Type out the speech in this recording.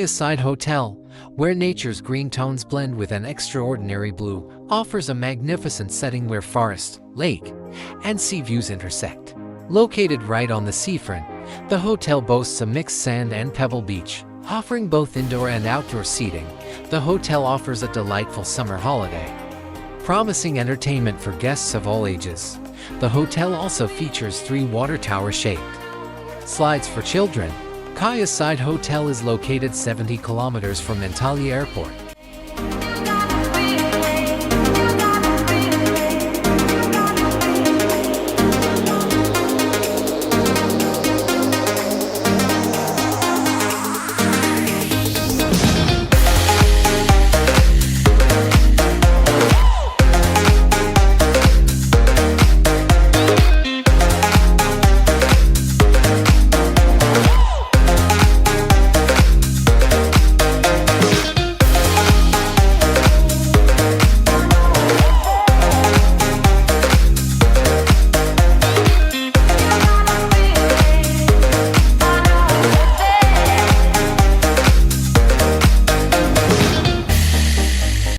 Side Hotel, where nature's green tones blend with an extraordinary blue, offers a magnificent setting where forest, lake, and sea views intersect. Located right on the seafront, the hotel boasts a mixed sand and pebble beach, offering both indoor and outdoor seating. The hotel offers a delightful summer holiday, promising entertainment for guests of all ages. The hotel also features 3 water tower-shaped slides for children. Side Hotel is located 70 kilometers from Antalya Airport,